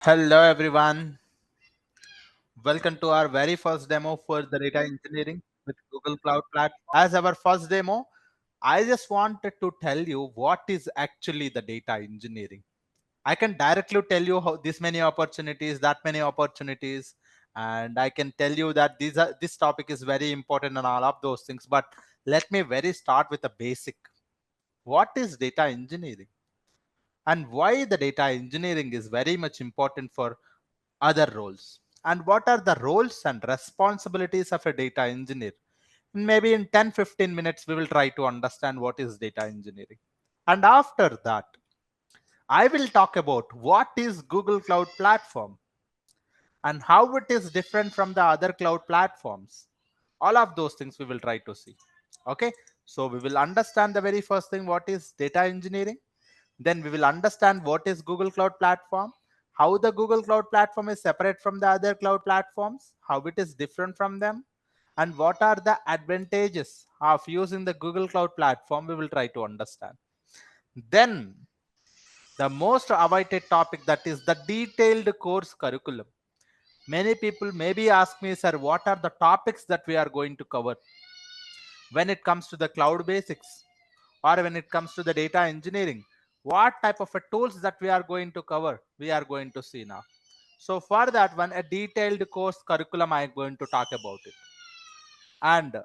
Hello everyone. Welcome to our very first demo for the data engineering with Google Cloud Platform. As our first demo, I just wanted to tell you what is actually the data engineering. I can directly tell you how this many opportunities, that many opportunities, and I can tell you that this topic is very important and all of those things. But let me very start with the basic. What is data engineering? And why the data engineering is very much important for other roles, and what are the roles and responsibilities of a data engineer. Maybe in 10-15 minutes we will try to understand what is data engineering, and after that I will talk about what is Google Cloud Platform and how it is different from the other cloud platforms. All of those things we will try to see. Okay, so we will understand the very first thing, what is data engineering. Then we will understand what is Google Cloud Platform, how the Google Cloud Platform is separate from the other cloud platforms, how it is different from them, and what are the advantages of using the Google Cloud Platform. We will try to understand. Then the most awaited topic, that is the detailed course curriculum. Many people maybe ask me, sir, what are the topics that we are going to cover when it comes to the cloud basics, or when it comes to the data engineering? What type of a tools that we are going to cover, we are going to see now. So for that one, a detailed course curriculum I am going to talk about it. And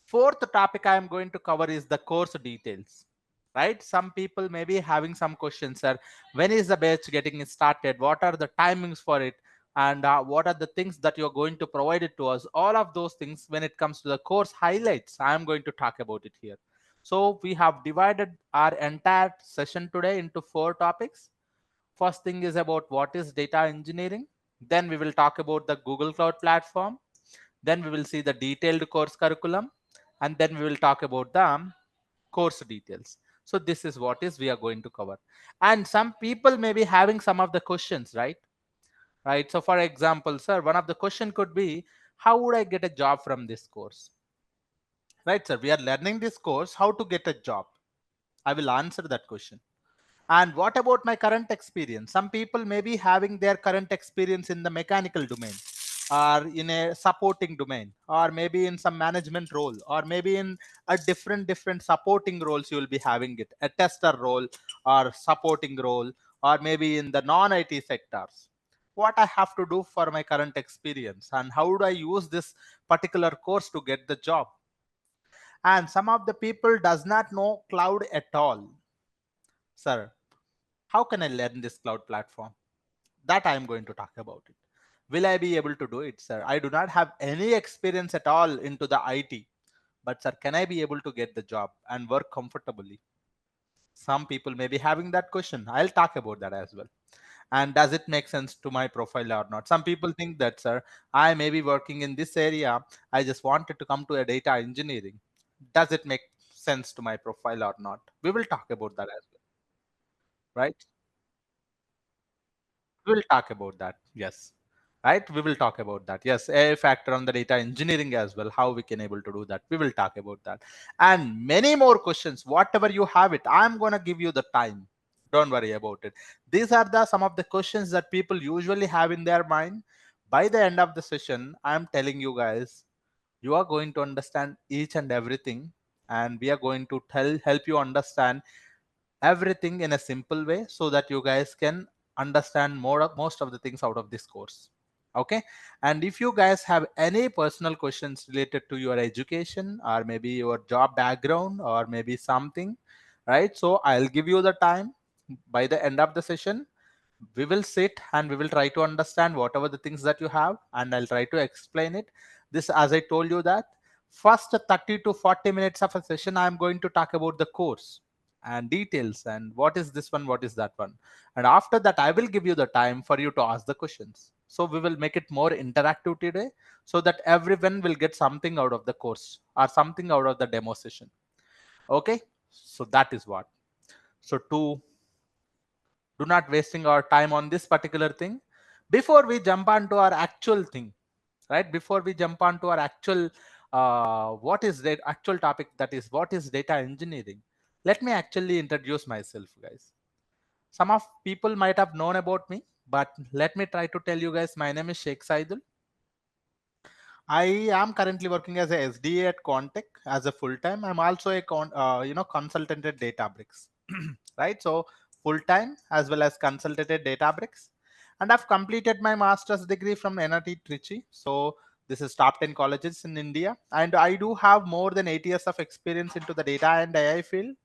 fourth topic I am going to cover is the course details. Right, some people may be having some questions, sir, when is the batch getting started, what are the timings for it, and what are the things that you're going to provide it to us. All of those things, when it comes to the course highlights, I am going to talk about it here. So we have divided our entire session today into four topics. First thing is about what is data engineering. Then we will talk about the Google Cloud Platform. Then we will see the detailed course curriculum. And then we will talk about the course details. So this is what is we are going to cover. And some people may be having some of the questions, right? Right. So for example, sir, one of the question could be, how would I get a job from this course? Right, sir. We are learning this course, how to get a job. I will answer that question. And what about my current experience? Some people may be having their current experience in the mechanical domain, or in a supporting domain, or maybe in some management role, or maybe in a different supporting roles. You will be having it, a tester role or supporting role, or maybe in the non-IT sectors. What I have to do for my current experience, and how would I use this particular course to get the job? And some of the people does not know cloud at all. Sir, how can I learn this cloud platform? That I am going to talk about it. Will I be able to do it, sir? I do not have any experience at all into the IT, but sir, can I be able to get the job and work comfortably? Some people may be having that question. I'll talk about that as well. And does it make sense to my profile or not? Some people think that, sir, I may be working in this area. I just wanted to come to a data engineering. Does it make sense to my profile or not? We will talk about that as well, right? We'll talk about that. Yes. Right. We will talk about that. Yes. A factor on the data engineering as well. How we can able to do that. We will talk about that. And many more questions. Whatever you have it, I'm going to give you the time. Don't worry about it. These are the some of the questions that people usually have in their mind. By the end of the session, I'm telling you guys, you are going to understand each and everything. And we are going to help you understand everything in a simple way, so that you guys can understand most of the things out of this course. Okay, and if you guys have any personal questions related to your education, or maybe your job background, or maybe something, right, so I'll give you the time. By the end of the session, we will sit and we will try to understand whatever the things that you have, and I'll try to explain it. This, as I told you, that first 30 to 40 minutes of a session, I'm going to talk about the course and details, and what is this one, what is that one. And after that, I will give you the time for you to ask the questions. So we will make it more interactive today, so that everyone will get something out of the course or something out of the demo session. Okay, so that is what. So to do not wasting our time on this particular thing, before we jump onto our actual thing, right, before we jump onto our actual what is the actual topic, that is what is data engineering, let me actually introduce myself, guys. Some of people might have known about me, But let me try to tell you guys, my name is Sheikh Saidul. I am currently working as a SDA at Quantech as a full time. I'm also a consultant at Databricks, right? So full time as well as consultant at Databricks, and I've completed my master's degree from NIT Trichy. So this is top 10 colleges in India, and I do have more than 8 years of experience into the data and AI field.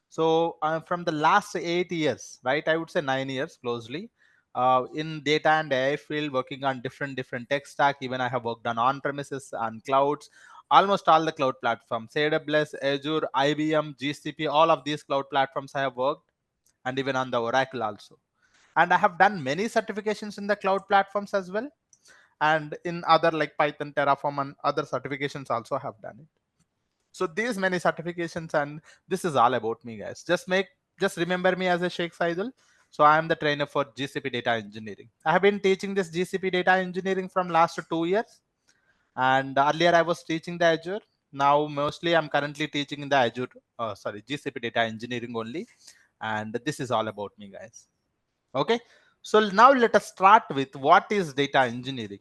So from the last 8 years, right? I would say 9 years closely in data and AI field, working on different tech stack. Even I have worked on premises and clouds, almost all the cloud platforms, AWS, Azure, IBM, GCP, all of these cloud platforms I have worked, and even on the Oracle also. And I have done many certifications in the cloud platforms as well, and in other like Python, Terraform, and other certifications also have done it. So these many certifications, and this is all about me, guys. Just remember me as a Sheikh Saidul. So I am the trainer for GCP Data Engineering. I have been teaching this GCP Data Engineering from last 2 years, and earlier I was teaching the Azure. Now mostly I'm currently teaching in the Azure, GCP Data Engineering only, and this is all about me, guys. Okay, so now let us start with what is data engineering.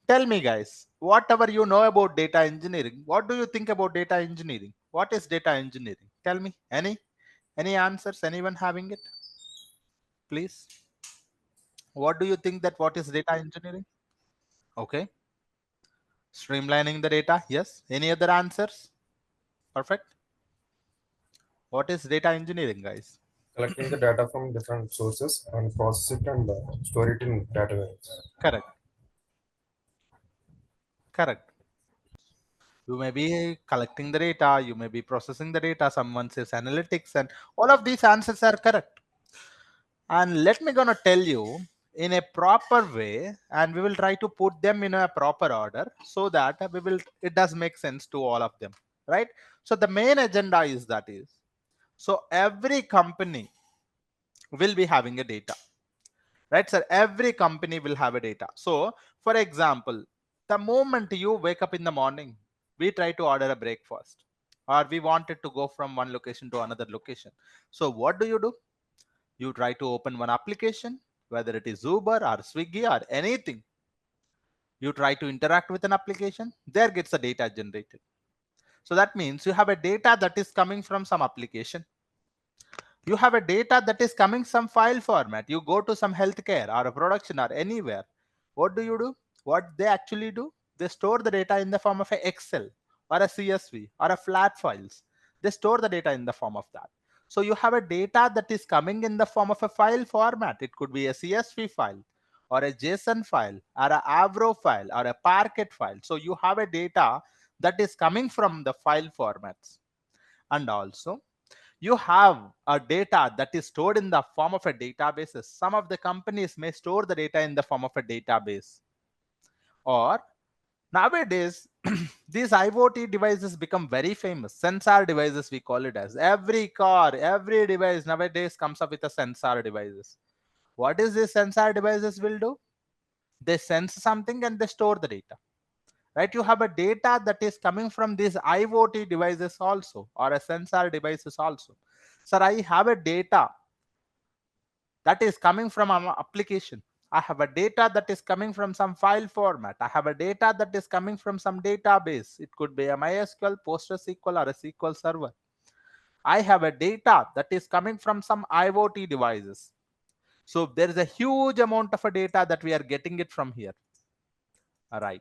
Tell me, guys, whatever you know about data engineering, what do you think about data engineering? What is data engineering? Tell me. Any answers? Anyone having it? Please. What do you think that what is data engineering? Okay. Streamlining the data. Yes. Any other answers? Perfect. What is data engineering, guys? Collecting the data from different sources and process it and store it in database. Correct. Correct. You may be collecting the data, you may be processing the data, someone says analytics, and all of these answers are correct. And let me gonna tell you in a proper way, and we will try to put them in a proper order so that we will it does make sense to all of them, right? So the main agenda is that is, so every company will be having a data, right sir? Every company will have a data. So for example, the moment you wake up in the morning, we try to order a breakfast, or we wanted to go from one location to another location. So what do? You try to open one application, whether it is Uber or Swiggy or anything. You try to interact with an application, there gets the data generated. So that means you have a data that is coming from some application. You have a data that is coming some file format. You go to some healthcare or a production or anywhere. What do? What they actually do? They store the data in the form of a Excel or a CSV or a flat files. They store the data in the form of that. So you have a data that is coming in the form of a file format. It could be a CSV file or a JSON file or a Avro file or a Parquet file. So you have a data that is coming from the file formats. And also you have a data that is stored in the form of a database. Some of the companies may store the data in the form of a database. Or nowadays, these IoT devices become very famous. Sensor devices, we call it as. Every car, every device nowadays comes up with a sensor devices. What is this sensor devices will do? They sense something and they store the data. Right? You have a data that is coming from these IoT devices also, or a sensor devices also. Sir, I have a data that is coming from an application. I have a data that is coming from some file format. I have a data that is coming from some database. It could be a MySQL, PostgreSQL, or a SQL server. I have a data that is coming from some IoT devices. So there is a huge amount of a data that we are getting it from here. All right.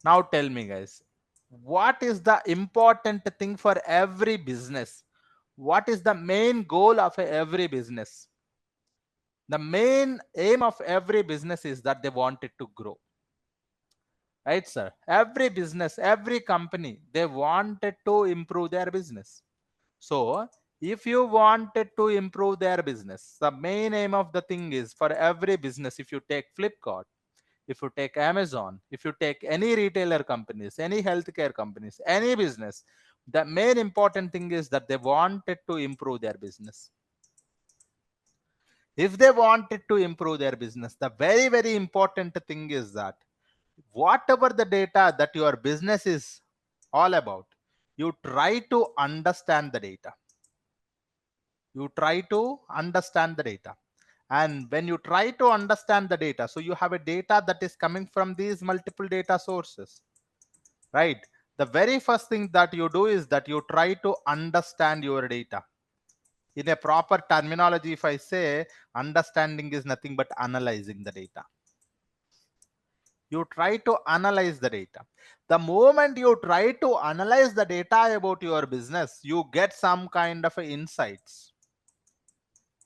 Now tell me, guys, what is the important thing for every business? What is the main goal of every business? The main aim of every business is that they want it to grow. Right, sir? Every business, every company, they wanted to improve their business. So if you wanted to improve their business, the main aim of the thing is for every business, if you take Flipkart, if you take Amazon, if you take any retailer companies, any healthcare companies, any business, the main important thing is that they wanted to improve their business. If they wanted to improve their business, the very important thing is that whatever the data that your business is all about, you try to understand the data. You try to understand the data. And when you try to understand the data, so you have a data that is coming from these multiple data sources, right? The very first thing that you do is that you try to understand your data. In a proper terminology, if I say, understanding is nothing but analyzing the data. You try to analyze the data. The moment you try to analyze the data about your business, you get some kind of insights.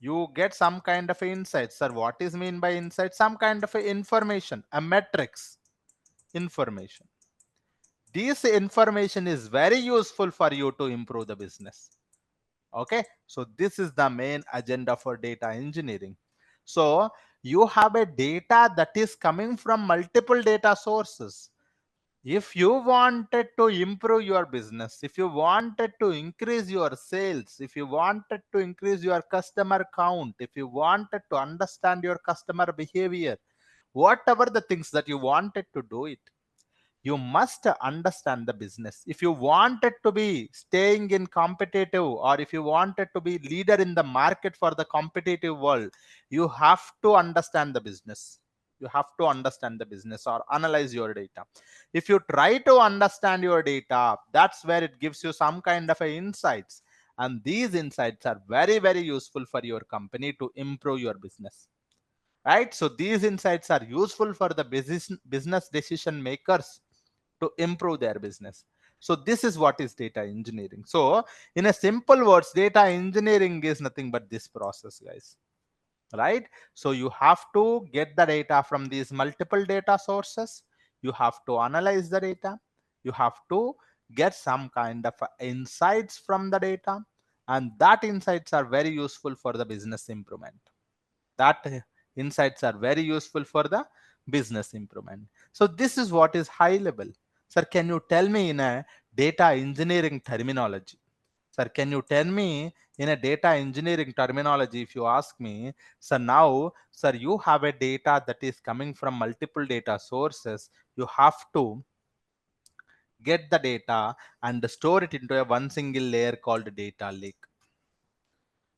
You get some kind of insights. Sir, what is mean by insight? Some kind of information, a metrics information. This information is very useful for you to improve the business. Okay, so this is the main agenda for data engineering. So you have a data that is coming from multiple data sources. If you wanted to improve your business, if you wanted to increase your sales, if you wanted to increase your customer count, if you wanted to understand your customer behavior, whatever the things that you wanted to do it, you must understand the business. If you wanted to be staying in competitive, or if you wanted to be leader in the market for the competitive world, you have to understand the business. You have to understand the business or analyze your data. If you try to understand your data, that's where it gives you some kind of a insights, and these insights are very very useful for your company to improve your business, right? So these insights are useful for the business decision makers to improve their business. So this is what is data engineering. So in a simple words, data engineering is nothing but this process, guys, right? So you have to get the data from these multiple data sources. You have to analyze the data. You have to get some kind of insights from the data, and that insights are very useful for the business improvement. That insights are very useful for the business improvement. So this is what is high level. Sir, can you tell me in a data engineering terminology? Sir, can you tell me in a data engineering terminology, if you ask me, so now, sir, you have a data that is coming from multiple data sources. You have to get the data and store it into a one single layer called data lake,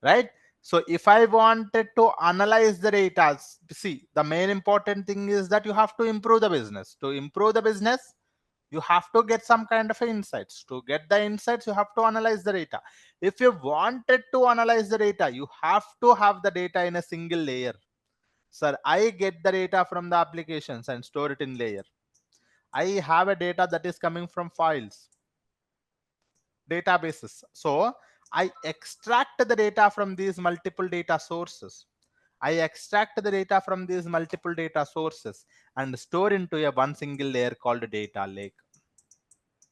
right? So if I wanted to analyze the data, see, the main important thing is that you have to improve the business. To improve the business, you have to get some kind of insights. To get the insights, you have to analyze the data. If you wanted to analyze the data, you have to have the data in a single layer. Sir, I get the data from the applications and store it in layer. I have a data that is coming from files, databases. So I extract the data from these multiple data sources. I extract the data from these multiple data sources and store into a one single layer called data lake.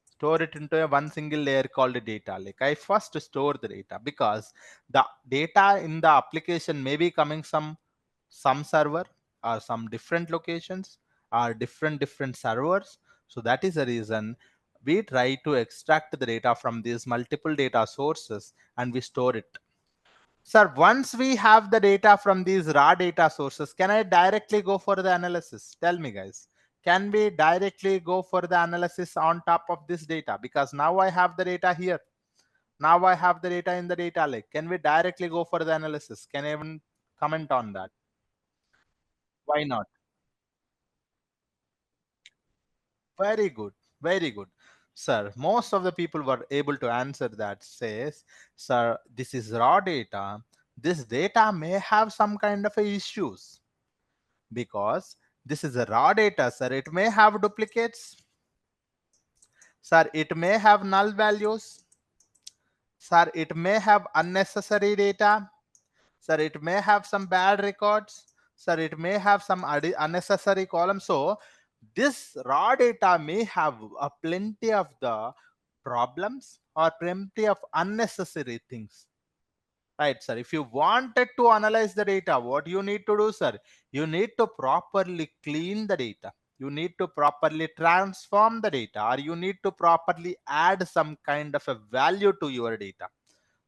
Store it into a one single layer called data lake. I first store the data because the data in the application may be coming from some server or some different locations or different servers. So that is the reason we try to extract the data from these multiple data sources and we store it. Sir, once we have the data from these raw data sources, can I directly go for the analysis? Tell me, guys. Can we directly go for the analysis on top of this data? Because now I have the data here. Now I have the data in the data lake. Can we directly go for the analysis? Can I even comment on that? Why not? Very good. Very good. Sir, most of the people were able to answer that. Says, sir, this is raw data. This data may have some kind of issues because this is a raw data, sir. It may have duplicates, sir. It may have null values, sir. It may have unnecessary data, sir. It may have some bad records, sir. It may have some unnecessary columns. So this raw data may have a plenty of the problems or plenty of unnecessary things. Right, sir. If you wanted to analyze the data, what you need to do, sir? You need to properly clean the data. You need to properly transform the data, or you need to properly add some kind of a value to your data.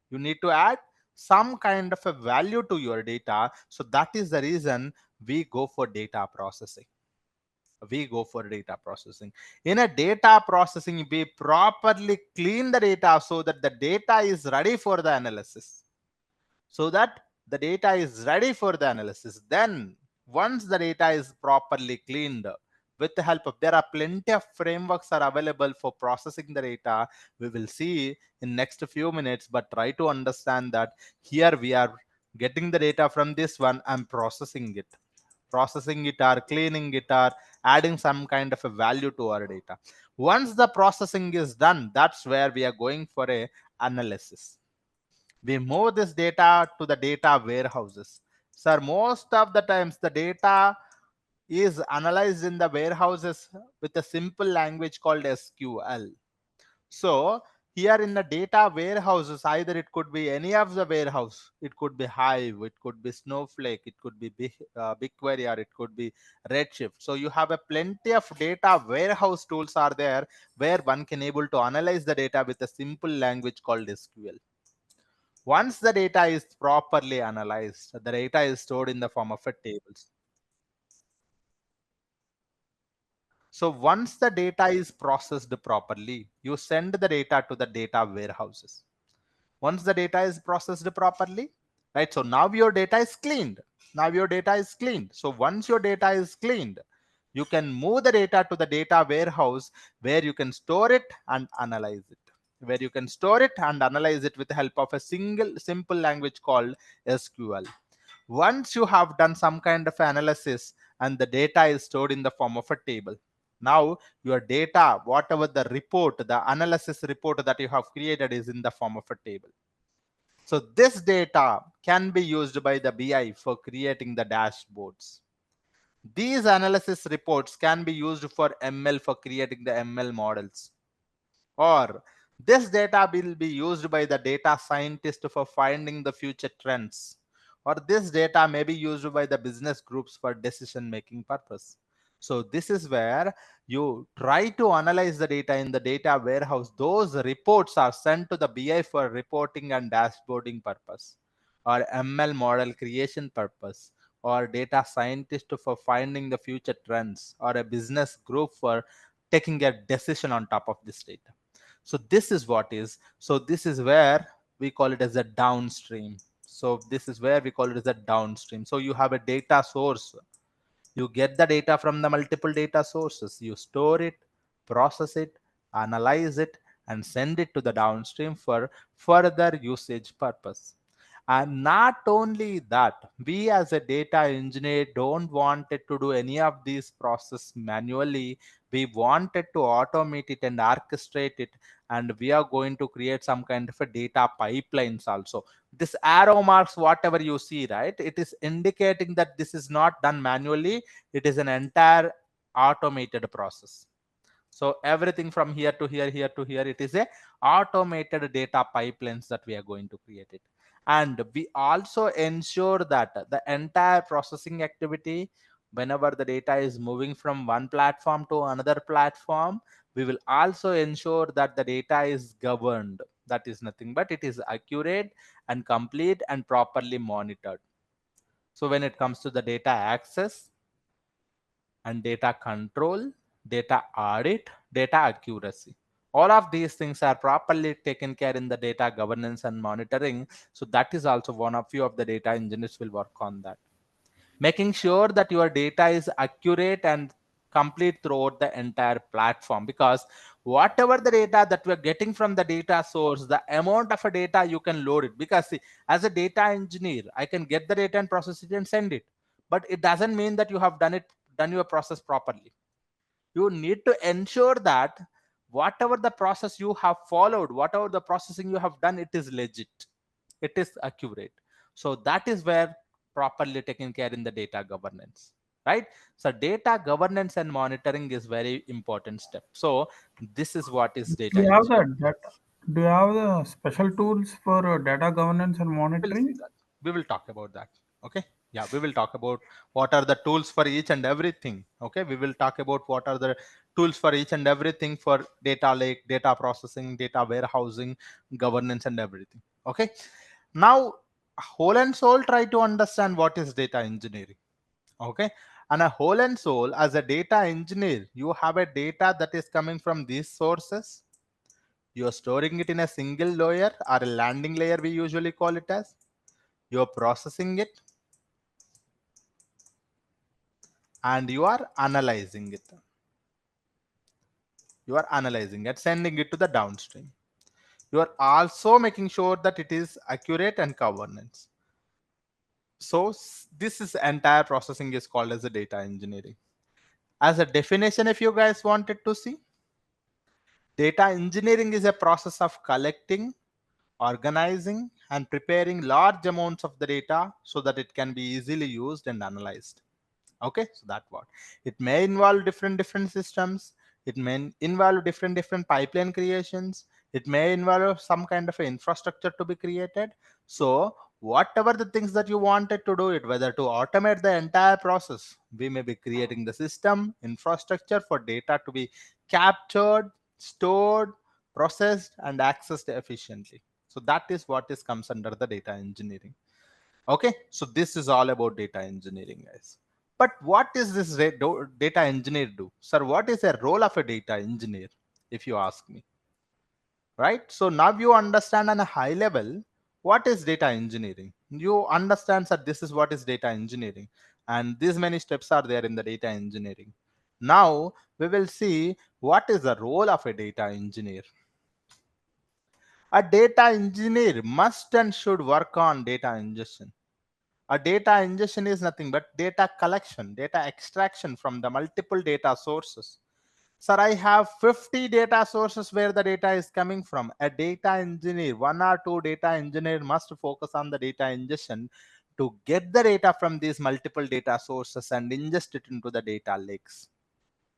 You need to add some kind of a value to your data. So that is the reason we go for data processing. We go for data processing. In a data processing, we properly clean the data so that the data is ready for the analysis, so that the data is ready for the analysis. Then once the data is properly cleaned, with the help of, there are plenty of frameworks are available for processing the data. We will see in next few minutes, but try to understand that here we are getting the data from this one and processing it or cleaning it or adding some kind of a value to our data. Once the processing is done, that's where we are going for a analysis. We move this data to the data warehouses. Sir, most of the times the data is analyzed in the warehouses with a simple language called SQL. So here in the data warehouses, either it could be any of the warehouse, it could be Hive, it could be Snowflake, it could be BigQuery, or it could be Redshift. So you have a plenty of data warehouse tools are there where one can able to analyze the data with a simple language called SQL. Once the data is properly analyzed, the data is stored in the form of a tables. So once the data is processed properly, you send the data to the data warehouses. Once the data is processed properly, right? So now your data is cleaned. Now your data is cleaned. So once your data is cleaned, you can move the data to the data warehouse where you can store it and analyze it. Where you can store it and analyze it with the help of a single simple language called SQL. Once you have done some kind of analysis and the data is stored in the form of a table, now your data, whatever the report, the analysis report that you have created, is in the form of a table. So this data can be used by the BI for creating the dashboards. These analysis reports can be used for ML for creating the ML models, or this data will be used by the data scientist for finding the future trends, or this data may be used by the business groups for decision making purpose. So this is where you try to analyze the data in the data warehouse. Those reports are sent to the BI for reporting and dashboarding purpose, or ML model creation purpose, or data scientist for finding the future trends, or a business group for taking a decision on top of this data. So this is what is, so this is where we call it as a downstream. So this is where we call it as a downstream. So you have a data source, you get the data from the multiple data sources, you store it, process it, analyze it, and send it to the downstream for further usage purpose. And not only that, we as a data engineer don't want it to do any of these process manually. We wanted to automate it and orchestrate it, and we are going to create some kind of a data pipelines also. This arrow marks, whatever you see, right, it is indicating that this is not done manually, it is an entire automated process. So everything from here to here, here to here, it is a automated data pipelines that we are going to create it. And we also ensure that the entire processing activity, whenever the data is moving from one platform to another platform, we will also ensure that the data is governed. That is nothing but it is accurate and complete and properly monitored. So when it comes to the data access and data control, data audit, data accuracy, all of these things are properly taken care in the data governance and monitoring. So that is also one of few of the data engineers will work on that, making sure that your data is accurate and complete throughout the entire platform. Because whatever the data that we're getting from the data source, the amount of a data you can load it, because see, as a data engineer, I can get the data and process it and send it, but it doesn't mean that you have done your process properly. You need to ensure that whatever the process you have followed, whatever the processing you have done, it is legit, it is accurate. So that is where properly taken care in the data governance, right? So data governance and monitoring is very important step. So this is what is Do data you have engineering. that? Do you have the special tools for data governance and We'll see monitoring? that. We will talk about that. Okay. Yeah, we will talk about what are the tools for each and everything. Okay. We will talk about what are the tools for each and everything for data lake, data processing, data warehousing, governance, and everything. Okay. Now, whole and soul try to understand what is data engineering. Okay. And a whole and soul, as a data engineer, you have a data that is coming from these sources. You are storing it in a single layer or a landing layer, we usually call it as. you're processing it, and you are analyzing it. You are analyzing it, sending it to the downstream. You are also making sure that it is accurate and governance. So this is entire processing is called as a data engineering. As a definition, if you guys wanted to see, data engineering is a process of collecting, organizing, and preparing large amounts of the data so that it can be easily used and analyzed. Okay, so that what it may involve different systems. It may involve different pipeline creations. It may involve some kind of infrastructure to be created. So whatever the things that you wanted to do it, whether to automate the entire process, we may be creating the system infrastructure for data to be captured, stored, processed, and accessed efficiently. So that is what is comes under the data engineering. Okay, so this is all about data engineering, guys. But what is this data engineer do, sir? What is the role of a data engineer, if you ask me? Right, so now you understand on a high level what is data engineering. You understand that this is what is data engineering, and these many steps are there in the data engineering. Now we will see what is the role of a data engineer. A data engineer must and should work on data ingestion. A data ingestion is nothing but data collection, data extraction from the multiple data sources. Sir, I have 50 data sources where the data is coming from. A data engineer, one or two data engineer must focus on the data ingestion to get the data from these multiple data sources and ingest it into the data lakes.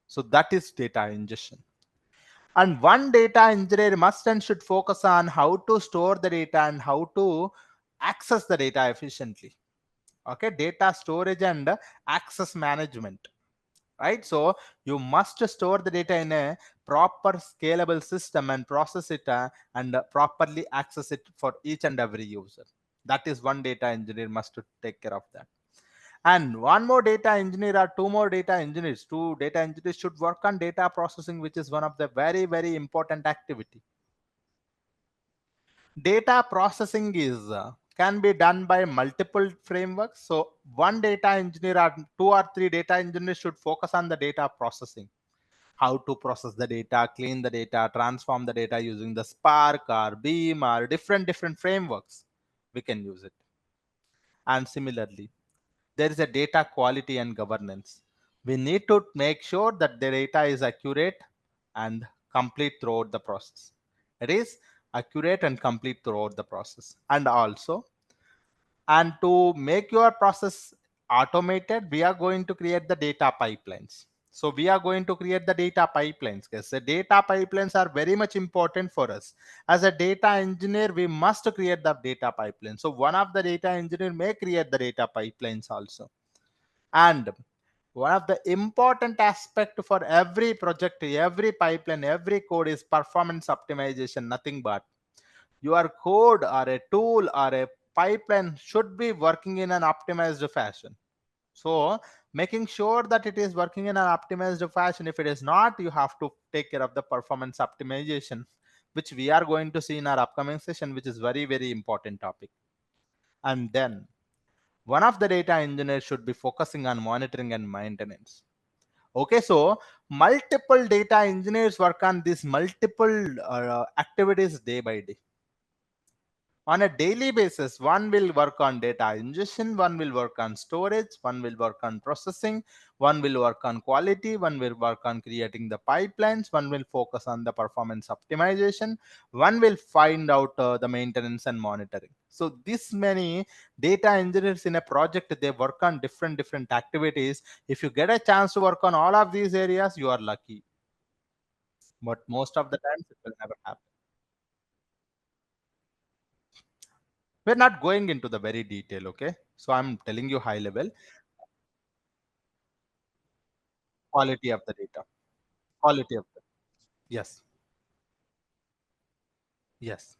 So that is data ingestion. And one data engineer must and should focus on how to store the data and how to access the data efficiently. Okay, data storage and access management. Right, so you must store the data in a proper scalable system and process it and properly access it for each and every user. That is one data engineer must take care of that. And one more data engineer or two more data engineers, two data engineers should work on data processing, which is one of the very important activity. Data processing is can be done by multiple frameworks. So one data engineer or two or three data engineers should focus on the data processing, how to process the data, clean the data, transform the data using the Spark or Beam or different frameworks. We can use it. And similarly, there is a data quality and governance. We need to make sure that the data is accurate and complete throughout the process. It is accurate and complete throughout the process. And also, and to make your process automated, we are going to create the data pipelines. So we are going to create the data pipelines, because the data pipelines are very much important for us. As a data engineer, we must create the data pipeline. So one of the data engineer may create the data pipelines also. And one of the important aspect for every project, every pipeline, every code is performance optimization. Nothing but your code or a tool or a pipeline should be working in an optimized fashion. So making sure that it is working in an optimized fashion. If it is not, you have to take care of the performance optimization, which we are going to see in our upcoming session, which is very important topic. And then one of the data engineers should be focusing on monitoring and maintenance. Okay, so multiple data engineers work on these multiple activities day by day. On a daily basis, one will work on data ingestion, one will work on storage, one will work on processing, one will work on quality, one will work on creating the pipelines, one will focus on the performance optimization, one will find out the maintenance and monitoring. So this many data engineers in a project, they work on different activities. If you get a chance to work on all of these areas, you are lucky, but most of the times it will never happen. We're not going into the very detail, okay? So I'm telling you high level quality of the data. Quality of the yes, yes.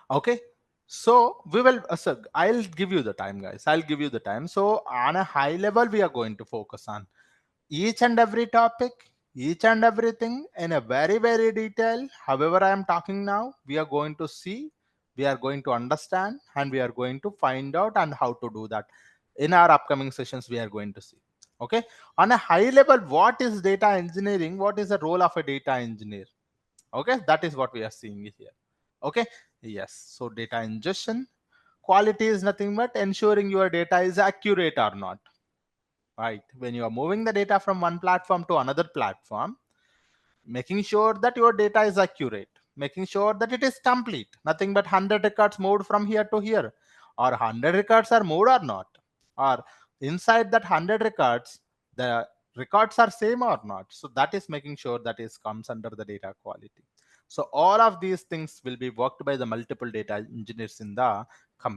Okay. So we will so I'll give you the time, guys. I'll give you the time. So on a high level, we are going to focus on each and every topic, each and everything in a very detail. However, I am talking now, we are going to see we are going to understand and we are going to find out and how to do that in our upcoming sessions. We are going to see. Okay, on a high level, what is data engineering? What is the role of a data engineer? Okay, that is what we are seeing here. Okay, yes. So data ingestion, quality is nothing but ensuring your data is accurate or not. Right, when you are moving the data from one platform to another platform, making sure that your data is accurate, making sure that it is complete, nothing but 100 records moved from here to here, or 100 records are moved or not, or inside that 100 records the records are same or not. So that is making sure that is comes under the data quality. So all of these things will be worked by the multiple data engineers in the